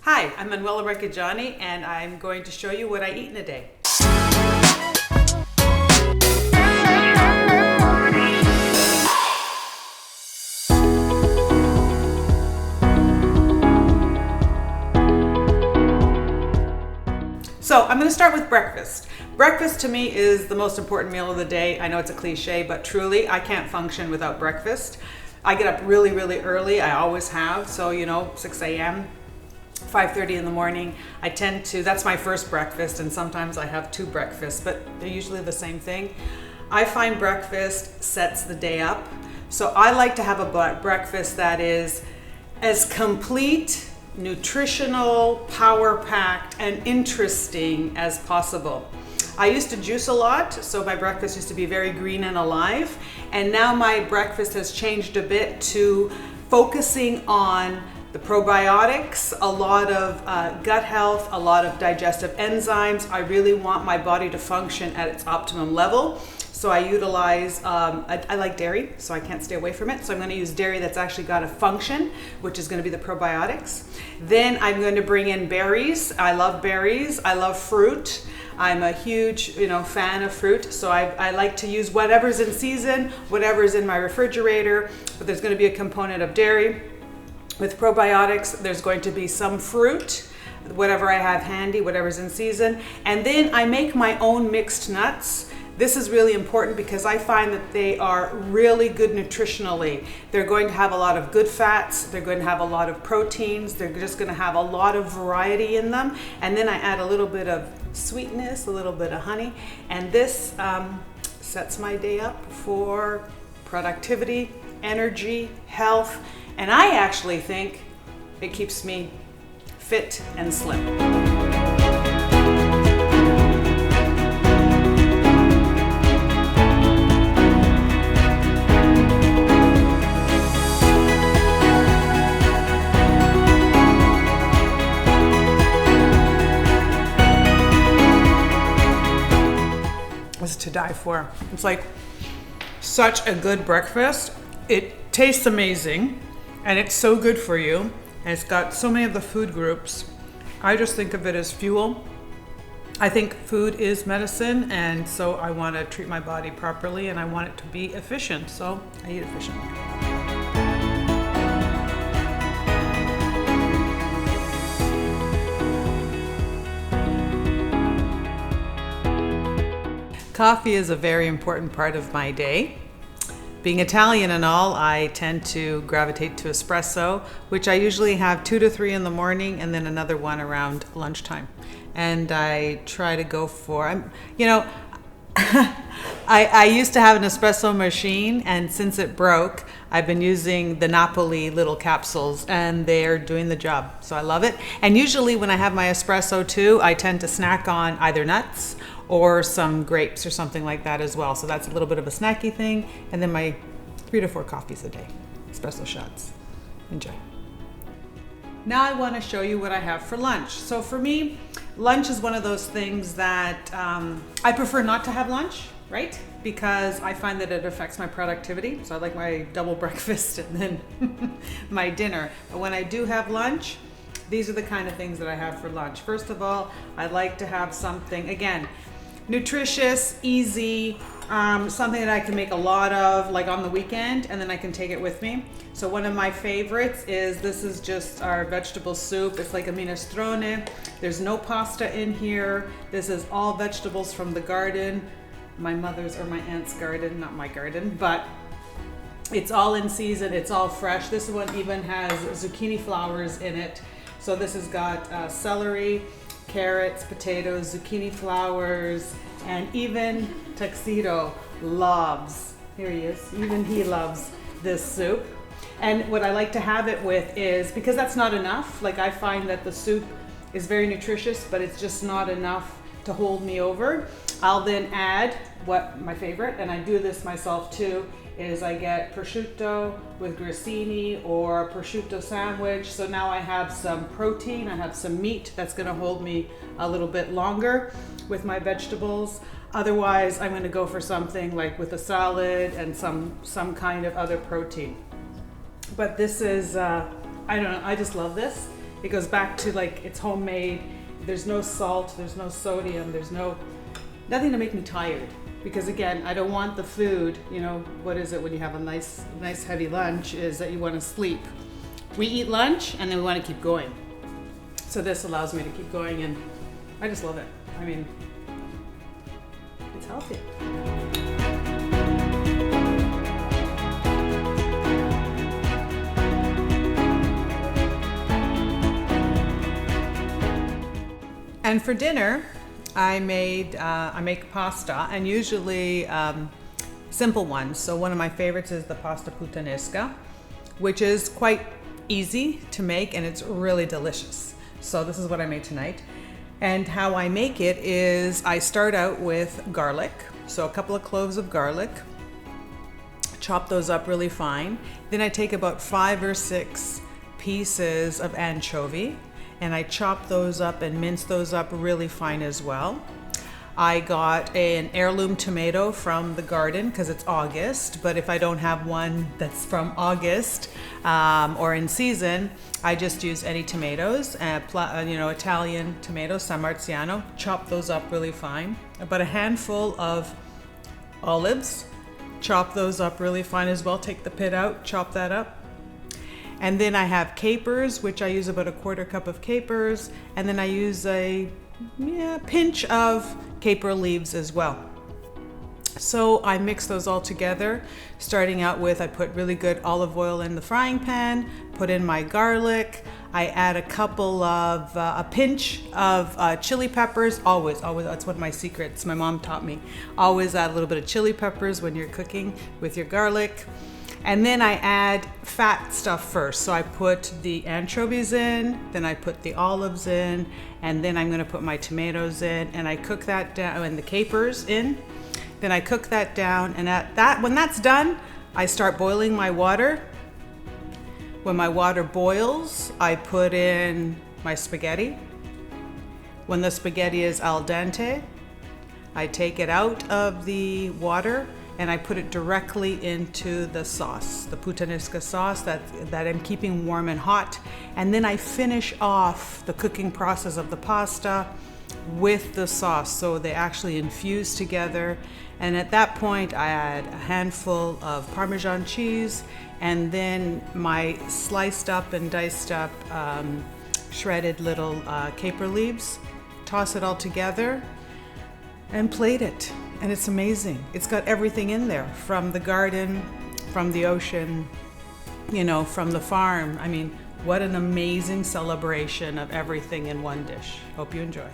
Hi, I'm Manuela Marcheggianni, and I'm going to show you what I eat in a day. So I'm going to start with breakfast. Breakfast to me is the most important meal of the day. I know it's a cliche, but truly I can't function without breakfast. I get up really early. I always have. So, 6 a.m., 5:30 in the morning. That's my first breakfast, and sometimes I have two breakfasts, but they're usually the same thing. I find breakfast sets the day up. So I like to have a breakfast that is as complete, nutritional, power-packed, and interesting as possible. I used to juice a lot, so my breakfast used to be very green and alive, and now my breakfast has changed a bit to focusing on the probiotics, a lot of gut health, a lot of digestive enzymes. I really want my body to function at its optimum level. So I utilize, I like dairy, so I can't stay away from it. So I'm gonna use dairy that's actually got a function, which is gonna be the probiotics. Then I'm going to bring in berries. I love berries, I love fruit. I'm a huge, fan of fruit. So I like to use whatever's in season, whatever's in my refrigerator, but there's gonna be a component of dairy. With probiotics, there's going to be some fruit, whatever I have handy, whatever's in season. And then I make my own mixed nuts. This is really important because I find that they are really good nutritionally. They're going to have a lot of good fats. They're going to have a lot of proteins. They're just going to have a lot of variety in them. And then I add a little bit of sweetness, a little bit of honey. And this sets my day up for productivity, energy, health. And I actually think it keeps me fit and slim. Was to die for. It's like such a good breakfast. It tastes amazing. And it's so good for you, and it's got so many of the food groups. I just think of it as fuel. I think food is medicine, and so I want to treat my body properly, and I want it to be efficient, so I eat efficiently. Coffee is a very important part of my day. Being Italian and all, I tend to gravitate to espresso, which I usually have 2 to 3 in the morning and then another one around lunchtime. And I try to go for, I used to have an espresso machine, and since it broke, I've been using the Napoli little capsules, and they're doing the job. So I love it. And usually when I have my espresso too, I tend to snack on either nuts or some grapes or something like that as well. So that's a little bit of a snacky thing. And then my 3 to 4 coffees a day, espresso shots. Enjoy. Now I want to show you what I have for lunch. So for me, lunch is one of those things that I prefer not to have lunch, right? Because I find that it affects my productivity. So I like my double breakfast and then my dinner. But when I do have lunch, these are the kind of things that I have for lunch. First of all, I like to have something, again, nutritious, easy, something that I can make a lot of, like on the weekend, and then I can take it with me. So one of my favorites this is just our vegetable soup. It's like a minestrone. There's no pasta in here. This is all vegetables from the garden, my mother's or my aunt's garden, not my garden, but it's all in season, it's all fresh. This one even has zucchini flowers in it. So this has got celery, carrots, potatoes, zucchini flowers, and even Tuxedo loves, here he is, even he loves this soup. And what I like to have it with is, because that's not enough, like I find that the soup is very nutritious, but it's just not enough to hold me over. I'll then add my favorite, and I do this myself too, is I get prosciutto with grissini or a prosciutto sandwich. So now I have some protein, I have some meat that's gonna hold me a little bit longer with my vegetables. Otherwise, I'm gonna go for something like with a salad and some kind of other protein. But this is, I don't know, I just love this. It goes back to like it's homemade. There's no salt, there's no sodium, there's nothing to make me tired. Because again, I don't want the food, you know, what is it when you have a nice heavy lunch is that you want to sleep. We eat lunch and then we want to keep going. So this allows me to keep going and I just love it. I mean, it's healthy. And for dinner, I make pasta, and usually simple ones. So one of my favorites is the pasta puttanesca, which is quite easy to make and it's really delicious. So this is what I made tonight. And how I make it is I start out with garlic. So a couple of cloves of garlic, chop those up really fine. Then I take about 5 or 6 pieces of anchovy and I chop those up and mince those up really fine as well. I got an heirloom tomato from the garden because it's August, but if I don't have one that's from August or in season, I just use any tomatoes, Italian tomatoes, San Marchiano, chop those up really fine. About a handful of olives, chop those up really fine as well, take the pit out, chop that up. And then I have capers, which I use about a 1/4 cup of capers, and then I use a pinch of caper leaves as well. So I mix those all together, starting out with I put really good olive oil in the frying pan, put in my garlic, I add a pinch of chili peppers, always, that's one of my secrets my mom taught me. Always add a little bit of chili peppers when you're cooking with your garlic. And then I add fat stuff first. So I put the anchovies in, then I put the olives in, and then I'm gonna put my tomatoes in, and I cook that down, and the capers in. Then I cook that down, and when that's done, I start boiling my water. When my water boils, I put in my spaghetti. When the spaghetti is al dente, I take it out of the water and I put it directly into the sauce, the puttanesca sauce that I'm keeping warm and hot. And then I finish off the cooking process of the pasta with the sauce, so they actually infuse together. And at that point, I add a handful of Parmesan cheese and then my sliced up and diced up shredded little caper leaves, toss it all together and plate it. And it's amazing. It's got everything in there, from the garden, from the ocean, from the farm. I mean, what an amazing celebration of everything in one dish. Hope you enjoy.